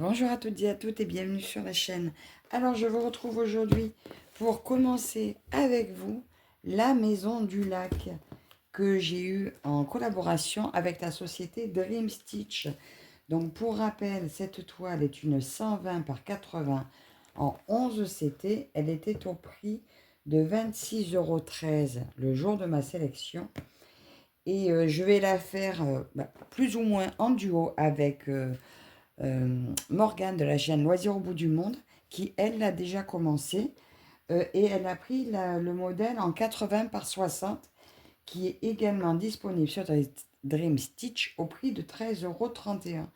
Bonjour à toutes et à toutes et bienvenue sur la chaîne. Alors je vous retrouve aujourd'hui pour commencer avec vous la maison du lac que j'ai eue en collaboration avec la société Dream Stitch. Donc pour rappel, cette toile est une 120 par 80 en 11 CT. Elle était au prix de 26,13 € le jour de ma sélection. Et je vais la faire plus ou moins en duo avec Morgane de la chaîne Loisirs au bout du monde, qui elle l'a déjà commencé. Et elle a pris le modèle en 80 par 60, qui est également disponible sur Dream Stitch au prix de 13,31 €.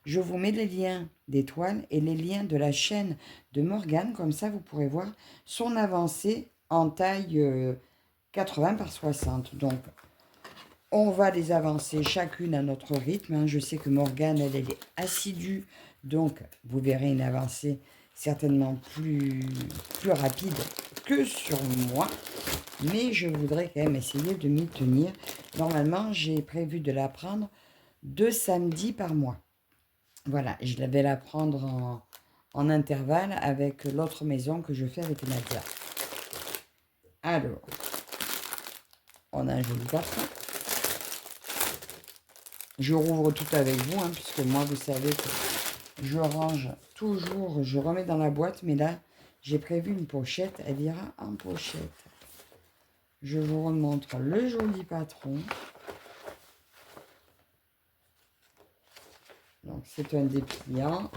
Je vous mets les liens des toiles et les liens de la chaîne de Morgane, comme ça vous pourrez voir son avancée en taille 80 par 60. Donc on va les avancer chacune à notre rythme, hein. Je sais que Morgane, elle est assidue, donc vous verrez une avancée certainement plus rapide que sur moi. Mais je voudrais quand même essayer de m'y tenir. Normalement, j'ai prévu de la prendre 2 samedis par mois. Voilà, je vais la prendre en intervalle avec l'autre maison que je fais avec Nadia. Alors, on a un joli parfum. Je rouvre tout avec vous, hein, puisque moi, vous savez que je range toujours, je remets dans la boîte, mais là, j'ai prévu une pochette, elle ira en pochette. Je vous remontre le joli patron. Donc, c'est un dépliant.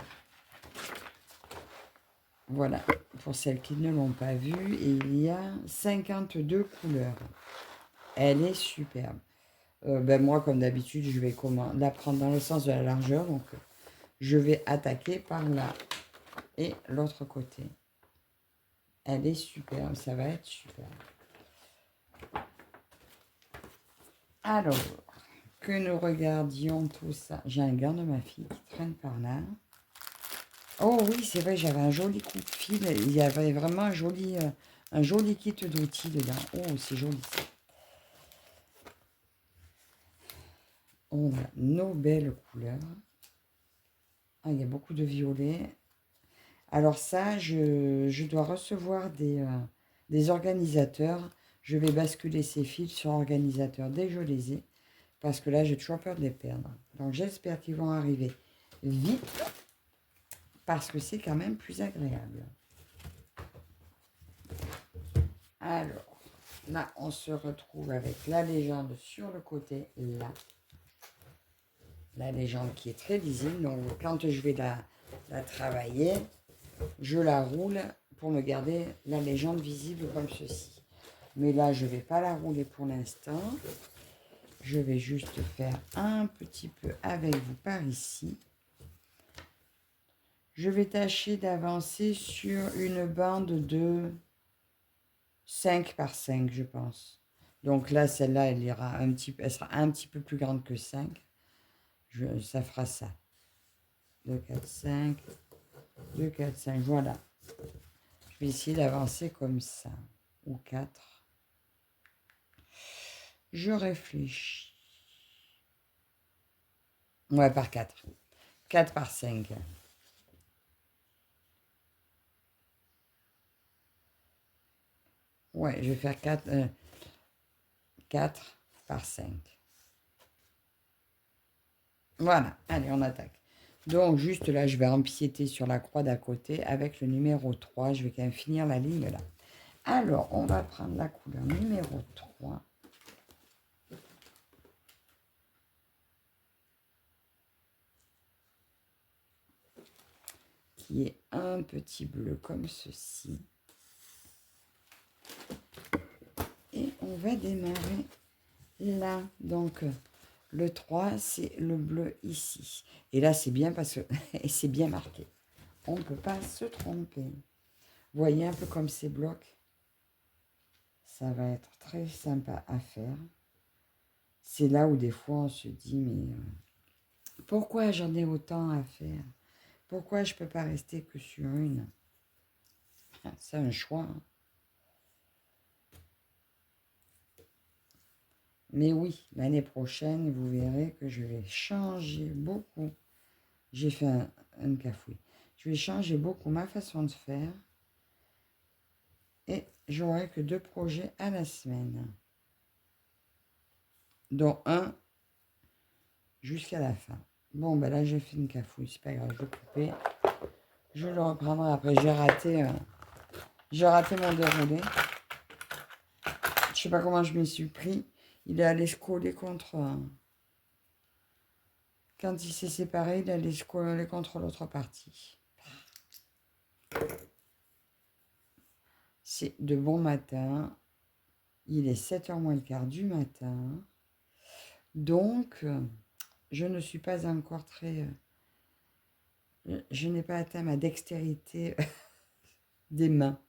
Voilà, pour celles qui ne l'ont pas vu, et il y a 52 couleurs. Elle est superbe. Moi, comme d'habitude, je vais la prendre dans le sens de la largeur, donc je vais attaquer par là et l'autre côté. Elle est superbe, ça va être superbe. Alors, que nous regardions tout ça. J'ai un gant de ma fille qui traîne par là. Oh oui, c'est vrai, j'avais un joli coup de fil. Il y avait vraiment un joli kit d'outils dedans. Oh, c'est joli ça. On a nos belles couleurs. Ah, il y a beaucoup de violet. Alors ça, je dois recevoir des organisateurs. Je vais basculer ces fils sur organisateur dès que je les ai. Parce que là, j'ai toujours peur de les perdre. Donc j'espère qu'ils vont arriver vite. Parce que c'est quand même plus agréable. Alors, là, on se retrouve avec la légende sur le côté, là. La légende qui est très lisible. Donc, quand je vais la travailler, je la roule pour me garder la légende visible comme ceci. Mais là, je ne vais pas la rouler pour l'instant. Je vais juste faire un petit peu avec vous par ici. Je vais tâcher d'avancer sur une bande de 5 par 5, je pense. Donc là, celle-là, elle sera un petit peu plus grande que 5. Ça fera ça. 2, 4, 5. 2, 4, 5. Voilà. Je vais essayer d'avancer comme ça. Ou 4. Je réfléchis. Ouais, par 4. 4 par 5. Ouais, je vais faire 4 par 5. Voilà, allez, on attaque. Donc, juste là, je vais empiéter sur la croix d'à côté avec le numéro 3. Je vais quand même finir la ligne là. Alors, on va prendre la couleur numéro 3. Qui est un petit bleu comme ceci. Et on va démarrer là. Donc, le 3, c'est le bleu ici. Et là, c'est bien parce que c'est bien marqué. On ne peut pas se tromper. Vous voyez un peu comme ces blocs. Ça va être très sympa à faire. C'est là où des fois on se dit, mais pourquoi j'en ai autant à faire? Pourquoi je ne peux pas rester que sur une? C'est un choix. Hein. Mais oui, l'année prochaine, vous verrez que je vais changer beaucoup. J'ai fait un cafouille. Je vais changer beaucoup ma façon de faire. Et j'aurai que 2 projets à la semaine. Dont un jusqu'à la fin. Bon, ben là, j'ai fait une cafouille. C'est pas grave, je vais couper. Je le reprendrai après. J'ai raté mon déroulé. Je sais pas comment je m'y suis pris. Il est allé se coller contre... Quand il s'est séparé, il est allé se coller contre l'autre partie. C'est de bon matin. Il est 7h moins le quart du matin. Donc, je ne suis pas encore très... je n'ai pas atteint ma dextérité des mains.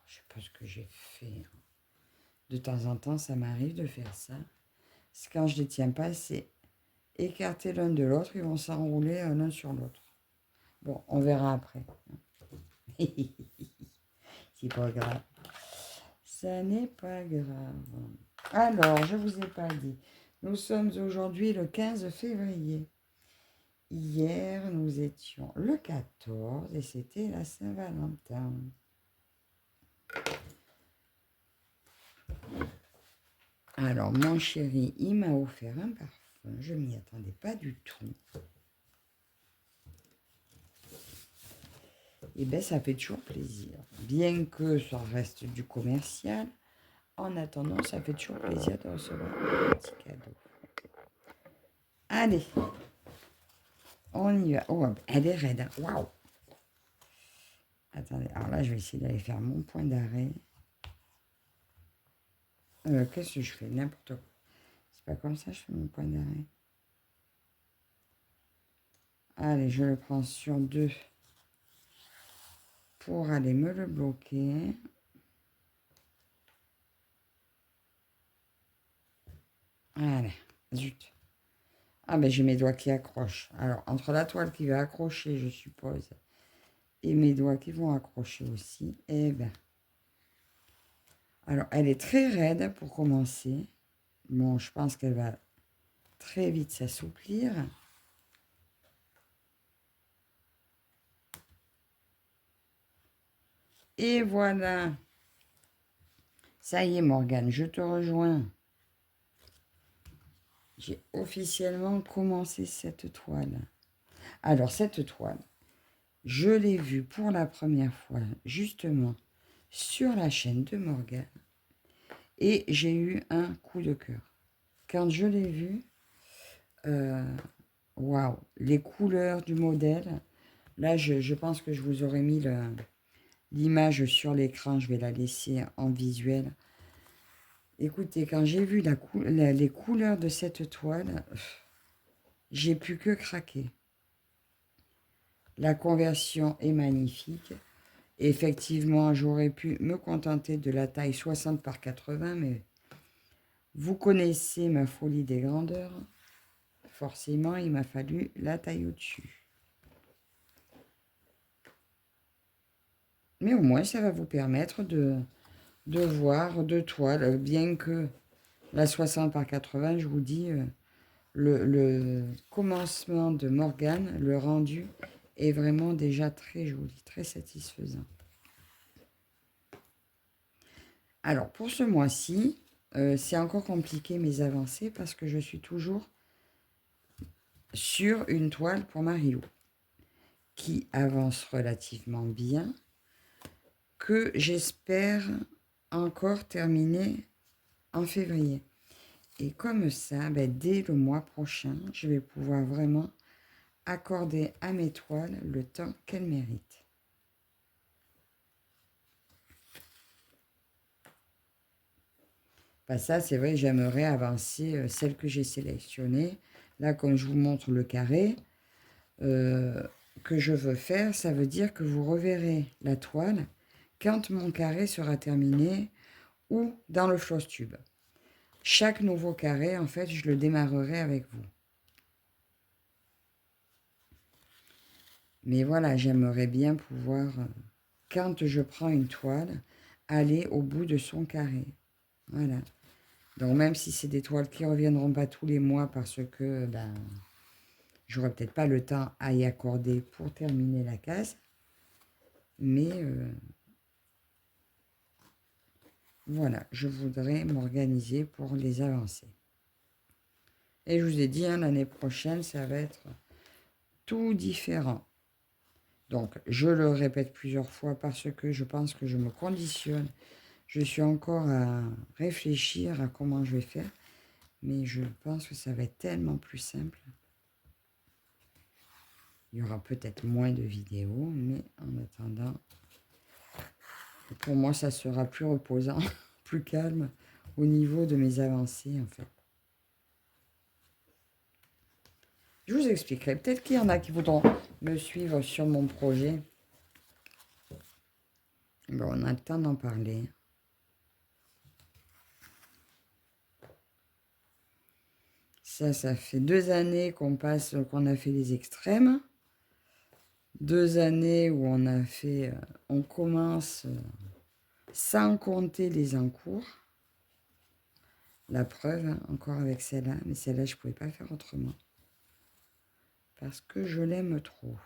Je sais pas ce que j'ai fait. De temps en temps, ça m'arrive de faire ça. C'est quand je ne les tiens pas, c'est écarter l'un de l'autre. Ils vont s'enrouler l'un sur l'autre. Bon, on verra après. C'est pas grave. Ça n'est pas grave. Alors, je vous ai pas dit. Nous sommes aujourd'hui le 15 février. Hier, nous étions le 14 et c'était la Saint-Valentin. Alors, mon chéri, il m'a offert un parfum. Je m'y attendais pas du tout. Et bien, ça fait toujours plaisir. Bien que ça reste du commercial, en attendant, ça fait toujours plaisir de recevoir un petit cadeau. Allez, on y va. Oh, elle est raide. Waouh! Attendez, alors là, je vais essayer d'aller faire mon point d'arrêt. Qu'est-ce que je fais? N'importe quoi. C'est pas comme ça, je fais mon point d'arrêt. Allez, je le prends sur 2 pour aller me le bloquer. Allez, zut. Ah ben j'ai mes doigts qui accrochent. Alors, entre la toile qui va accrocher, je suppose, et mes doigts qui vont accrocher aussi, eh ben... Alors, elle est très raide pour commencer. Bon, je pense qu'elle va très vite s'assouplir. Et voilà. Ça y est, Morgane, je te rejoins. J'ai officiellement commencé cette toile. Alors, cette toile, je l'ai vue pour la première fois, justement, sur la chaîne de Morgane. Et j'ai eu un coup de cœur. Quand je l'ai vue, waouh, les couleurs du modèle. Là, je pense que je vous aurais mis l'image sur l'écran. Je vais la laisser en visuel. Écoutez, quand j'ai vu les couleurs de cette toile, j'ai pu que craquer. La conversion est magnifique. Effectivement, j'aurais pu me contenter de la taille 60 par 80, mais vous connaissez ma folie des grandeurs. Forcément, il m'a fallu la taille au-dessus. Mais au moins, ça va vous permettre de voir 2 toiles, bien que la 60 par 80, je vous dis, le commencement de Morgane, le rendu, est vraiment déjà très joli, très satisfaisant. Alors, pour ce mois-ci, c'est encore compliqué mes avancées parce que je suis toujours sur une toile pour Mario qui avance relativement bien, que j'espère encore terminer en février. Et comme ça, ben, dès le mois prochain, je vais pouvoir vraiment accorder à mes toiles le temps qu'elles méritent. Ben ça, c'est vrai, j'aimerais avancer celle que j'ai sélectionnée. Là, comme je vous montre le carré que je veux faire, ça veut dire que vous reverrez la toile quand mon carré sera terminé ou dans le floss tube. Chaque nouveau carré, en fait, je le démarrerai avec vous. Mais voilà, j'aimerais bien pouvoir, quand je prends une toile, aller au bout de son carré. Voilà. Donc même si c'est des toiles qui ne reviendront pas tous les mois parce que ben, j'aurai peut-être pas le temps à y accorder pour terminer la case. Mais voilà, je voudrais m'organiser pour les avancer. Et je vous ai dit, hein, l'année prochaine, ça va être tout différent. Donc, je le répète plusieurs fois parce que je pense que je me conditionne. Je suis encore à réfléchir à comment je vais faire. Mais je pense que ça va être tellement plus simple. Il y aura peut-être moins de vidéos, mais en attendant, pour moi, ça sera plus reposant, plus calme au niveau de mes avancées, en fait. Je vous expliquerai. Peut-être qu'il y en a qui voudront me suivre sur mon projet. Bon, on a le temps d'en parler. Ça fait 2 années qu'on a fait les extrêmes. 2 années où on commence sans compter les encours. La preuve, hein, encore avec celle-là, mais celle-là, je ne pouvais pas faire autrement. Parce que je l'aime trop.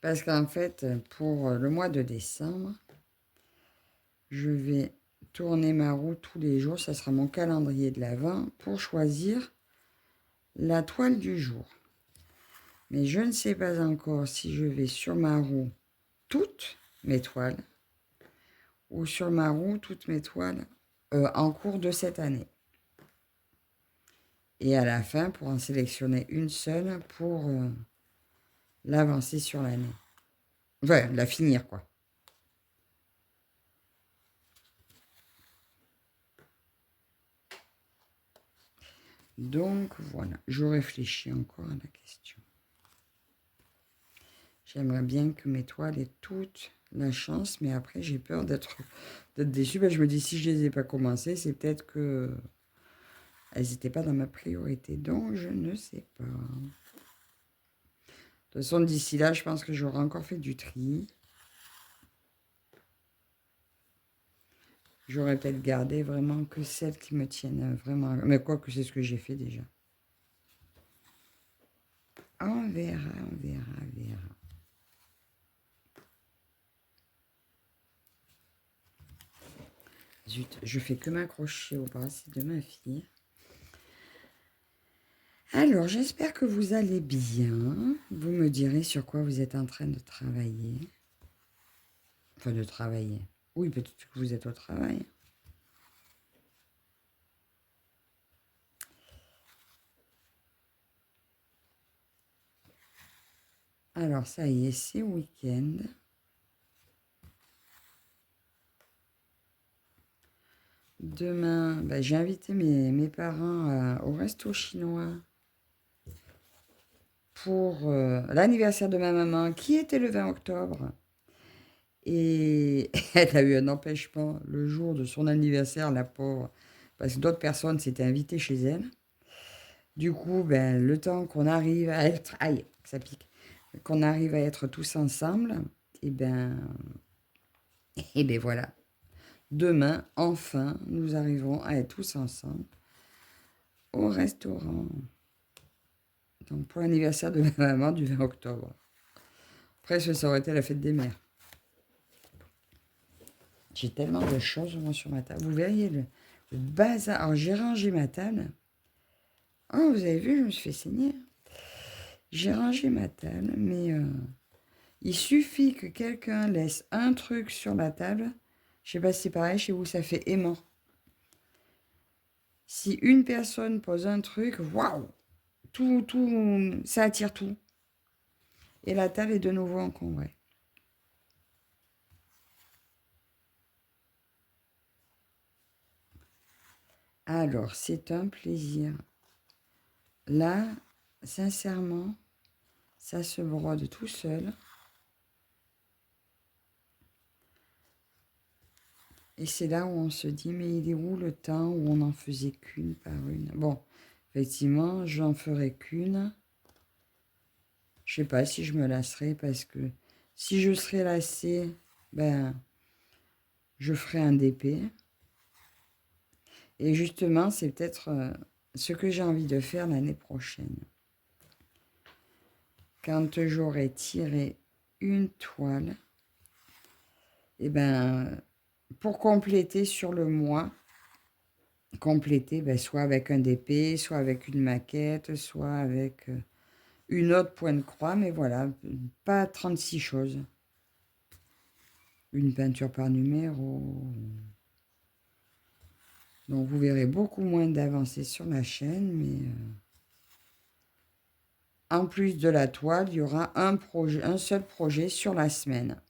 Parce qu'en fait, pour le mois de décembre, je vais tourner ma roue tous les jours. Ça sera mon calendrier de l'Avent pour choisir la toile du jour. Mais je ne sais pas encore si je vais sur ma roue toutes mes toiles ou sur ma roue toutes mes toiles en cours de cette année. Et à la fin, pour en sélectionner une seule pour l'avancer sur l'année. Enfin, la finir, quoi. Donc, voilà. Je réfléchis encore à la question. J'aimerais bien que mes toiles aient toute la chance, mais après, j'ai peur d'être déçue. Ben, je me dis, si je ne les ai pas commencées, c'est peut-être que elles n'étaient pas dans ma priorité. Donc, je ne sais pas. De toute façon, d'ici là, je pense que j'aurai encore fait du tri. J'aurais peut-être gardé vraiment que celles qui me tiennent vraiment. Mais quoi que c'est ce que j'ai fait déjà. On verra, on verra, on verra. Zut, je fais que m'accrocher au bracelet de ma fille. Alors, j'espère que vous allez bien. Vous me direz sur quoi vous êtes en train de travailler. Enfin, de travailler. Oui, peut-être que vous êtes au travail. Alors, ça y est, c'est week-end. Demain, ben, j'ai invité mes parents au resto chinois pour l'anniversaire de ma maman, qui était le 20 octobre. Et elle a eu un empêchement le jour de son anniversaire, la pauvre, parce que d'autres personnes s'étaient invitées chez elle. Du coup, ben, le temps qu'on arrive à être... Aïe, ça pique. Qu'on arrive à être tous ensemble, et ben voilà. Demain, enfin, nous arriverons à être tous ensemble au restaurant. Donc, pour l'anniversaire de ma maman du 20 octobre. Presque, ça aurait été la fête des mères. J'ai tellement de choses, moi, sur ma table. Vous verriez le bazar. Alors, j'ai rangé ma table. Oh, vous avez vu, je me suis fait saigner. J'ai rangé ma table, mais il suffit que quelqu'un laisse un truc sur la table. Je sais pas si c'est pareil chez vous, ça fait aimant. Si une personne pose un truc, waouh, tout, ça attire tout. Et la table est de nouveau encombrée. Alors, c'est un plaisir. Là, sincèrement, ça se brode tout seul. Et c'est là où on se dit, mais il est où le temps où on n'en faisait qu'une par une? Bon, effectivement, j'en ferai qu'une. Je sais pas si je me lasserai parce que si je serais lassée, ben, je ferai un DP. Et justement, c'est peut-être ce que j'ai envie de faire l'année prochaine. Quand j'aurai tiré une toile, et ben, pour compléter sur le mois, compléter ben, soit avec un DP, soit avec une maquette, soit avec une autre point de croix, mais voilà, pas 36 choses. Une peinture par numéro. Donc vous verrez beaucoup moins d'avancées sur la chaîne, mais en plus de la toile, il y aura un seul projet sur la semaine.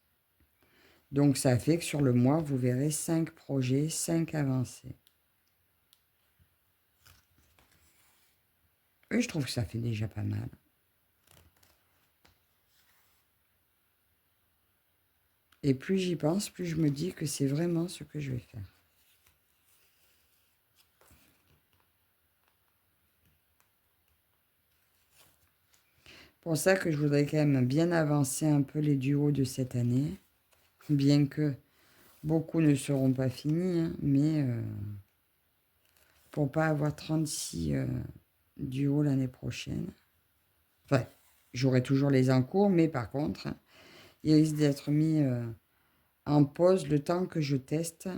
Donc ça fait que sur le mois, vous verrez 5 projets, 5 avancées. Et je trouve que ça fait déjà pas mal. Et plus j'y pense, plus je me dis que c'est vraiment ce que je vais faire. Pour ça que je voudrais quand même bien avancer un peu les duos de cette année. Bien que beaucoup ne seront pas finis, hein, mais pour pas avoir 36 duos l'année prochaine. Enfin, j'aurai toujours les en cours, mais par contre, ils risquent d'être mis en pause le temps que je teste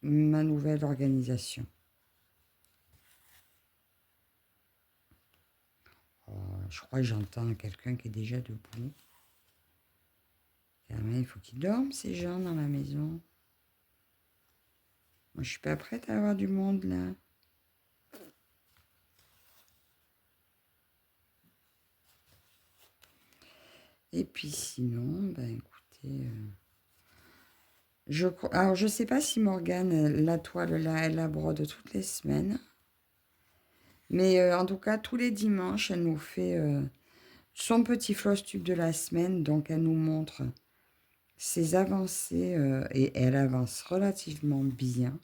ma nouvelle organisation. Oh, je crois que j'entends quelqu'un qui est déjà debout. Il faut qu'ils dorment, ces gens, dans la maison. Moi, je suis pas prête à avoir du monde, là. Et puis sinon, ben écoutez... alors, je sais pas si Morgane, la toile, là, elle la brode toutes les semaines. Mais en tout cas, tous les dimanches, elle nous fait son petit floss tube de la semaine. Donc, elle nous montre ses avancées et elle avance relativement bien.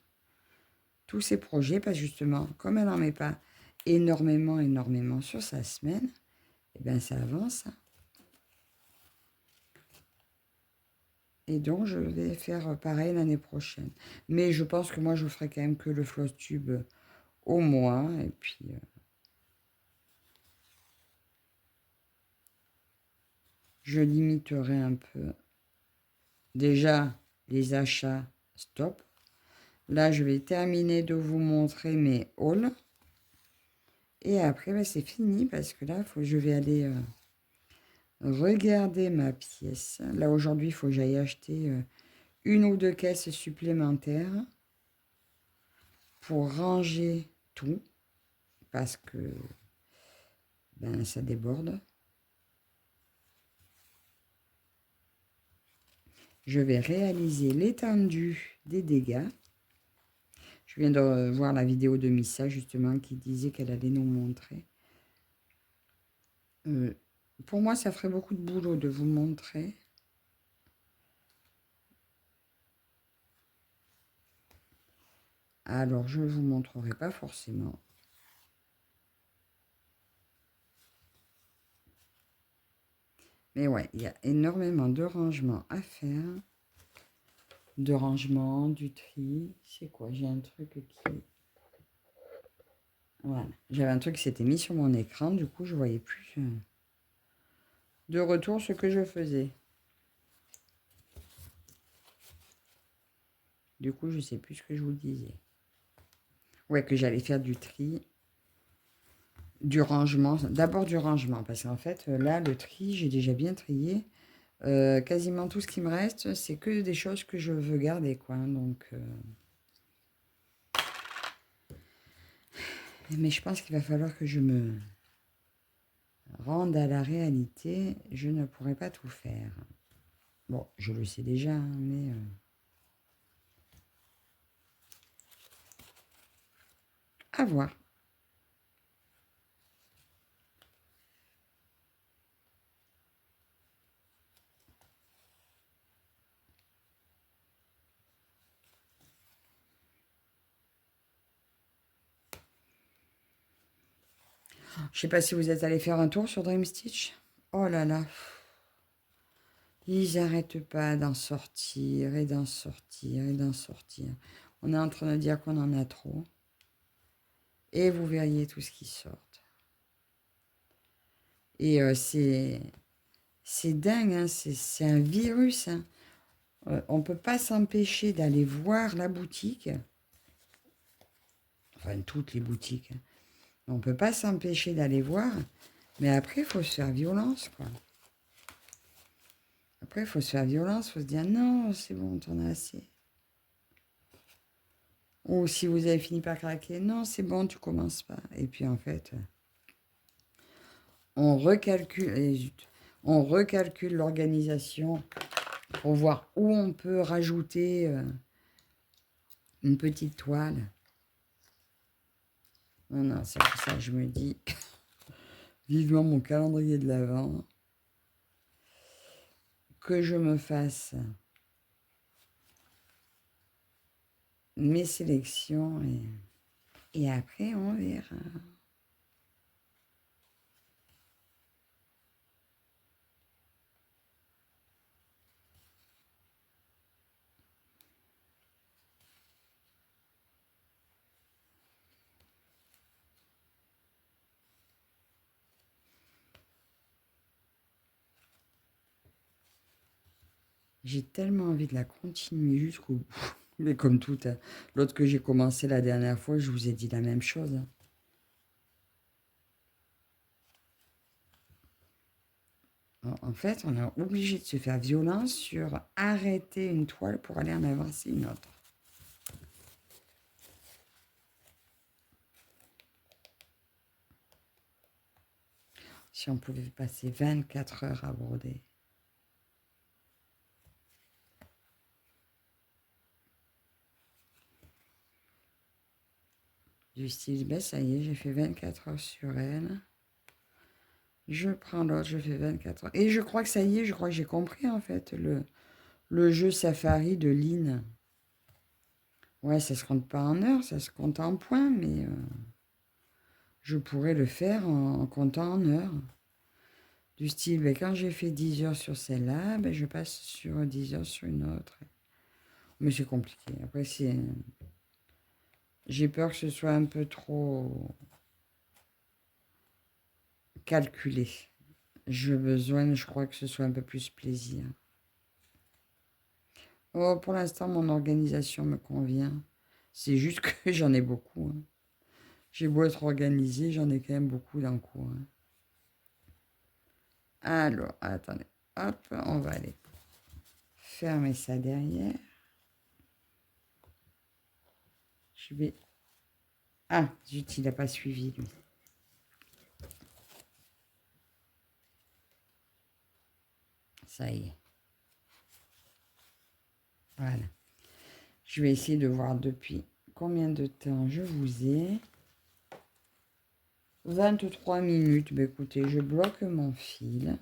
Tous ses projets, parce que justement, comme elle n'en met pas énormément sur sa semaine, eh bien, ça avance. Et donc, je vais faire pareil l'année prochaine. Mais je pense que moi, je ferai quand même que le floss tube au mois. Et puis, je limiterai un peu. Déjà, les achats, stop. Là, je vais terminer de vous montrer mes hauls. Et après, ben, c'est fini parce que là, je vais aller regarder ma pièce. Là, aujourd'hui, il faut que j'aille acheter une ou deux caisses supplémentaires pour ranger tout parce que ben, ça déborde. Je vais réaliser l'étendue des dégâts. Je viens de voir la vidéo de Missa, justement, qui disait qu'elle allait nous montrer. Pour moi, ça ferait beaucoup de boulot de vous montrer. Alors, je ne vous montrerai pas forcément. Mais ouais, il y a énormément de rangements à faire. De rangement, du tri. C'est quoi? J'ai un truc qui... Voilà. J'avais un truc qui s'était mis sur mon écran. Du coup, je ne voyais plus de retour ce que je faisais. Du coup, je ne sais plus ce que je vous disais. Ouais, que j'allais faire du tri. Du rangement. D'abord du rangement. Parce qu'en fait, là, le tri, j'ai déjà bien trié. Quasiment tout ce qui me reste, c'est que des choses que je veux garder, quoi. Donc... Mais je pense qu'il va falloir que je me rende à la réalité. Je ne pourrai pas tout faire. Bon, je le sais déjà, hein, mais... à voir. Je sais pas si vous êtes allé faire un tour sur Dream Stitch. Oh là là. Ils n'arrêtent pas d'en sortir et d'en sortir et d'en sortir. On est en train de dire qu'on en a trop. Et vous verriez tout ce qui sort. Et c'est dingue, hein, c'est un virus. Hein. On ne peut pas s'empêcher d'aller voir la boutique. Enfin, toutes les boutiques. Hein. On ne peut pas s'empêcher d'aller voir. Mais après, il faut se faire violence, quoi. Après, il faut se faire violence. Il faut se dire, non, c'est bon, t'en as assez. Ou si vous avez fini par craquer, non, c'est bon, tu commences pas. Et puis, en fait, on recalcule, on recalcule l'organisation pour voir où on peut rajouter une petite toile. Non, non, c'est pour ça que je me dis vivement mon calendrier de l'Avent, que je me fasse mes sélections et après on verra. J'ai tellement envie de la continuer jusqu'au bout. Mais comme tout, hein. L'autre que j'ai commencé la dernière fois, je vous ai dit la même chose. Hein. En fait, on est obligé de se faire violence sur arrêter une toile pour aller en avancer une autre. Si on pouvait passer 24 heures à broder. Du style, ben ça y est, j'ai fait 24 heures sur elle. Je prends l'autre, je fais 24 heures. Et je crois que ça y est, je crois que j'ai compris en fait le jeu Safari de Lynn. Ouais, ça se compte pas en heures, ça se compte en points, mais je pourrais le faire en comptant en heures. Du style, ben, quand j'ai fait 10 heures sur celle-là, ben, je passe sur 10 heures sur une autre. Mais c'est compliqué. Après, j'ai peur que ce soit un peu trop calculé. J'ai besoin, je crois que ce soit un peu plus plaisir. Oh, pour l'instant, mon organisation me convient. C'est juste que j'en ai beaucoup. Hein. J'ai beau être organisé, j'en ai quand même beaucoup d'un coup. Hein. Alors, attendez. Hop, on va aller fermer ça derrière. Je vais... Ah, zut, il n'a pas suivi, lui. Ça y est. Voilà. Je vais essayer de voir depuis combien de temps je vous ai. 23 minutes. Ben, écoutez, je bloque mon fil.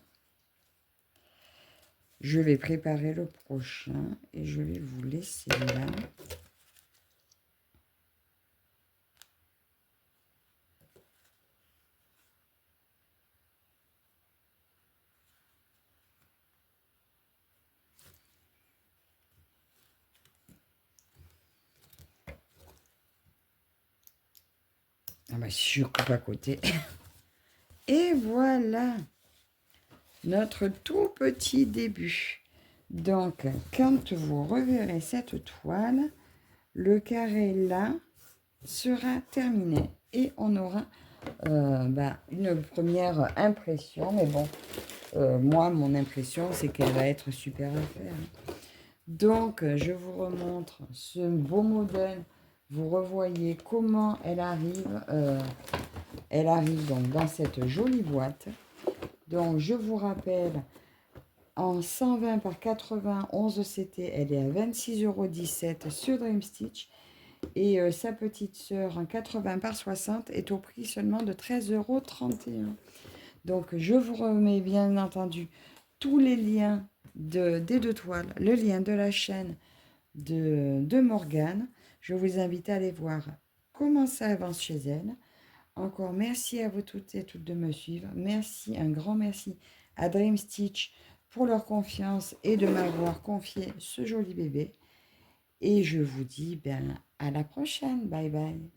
Je vais préparer le prochain et je vais vous laisser là. Ah bah, si je coupe à côté. Et voilà notre tout petit début. Donc, quand vous reverrez cette toile, le carré là sera terminé. Et on aura une première impression. Mais bon, moi, mon impression, c'est qu'elle va être super à faire. Donc, je vous remontre ce beau modèle. Vous revoyez comment elle arrive. Elle arrive donc dans cette jolie boîte. Donc, je vous rappelle, en 120 par 91 CT, elle est à 26,17 € sur Dream Stitch. Et sa petite sœur en 80 par 60 est au prix seulement de 13,31 €. Donc, je vous remets bien entendu tous les liens des deux toiles, le lien de la chaîne de Morgane. Je vous invite à aller voir comment ça avance chez elle, Encore merci à vous toutes et toutes de me suivre. Merci, un grand merci à Dream Stitch pour leur confiance et de m'avoir confié ce joli bébé. Et je vous dis ben, à la prochaine. Bye bye.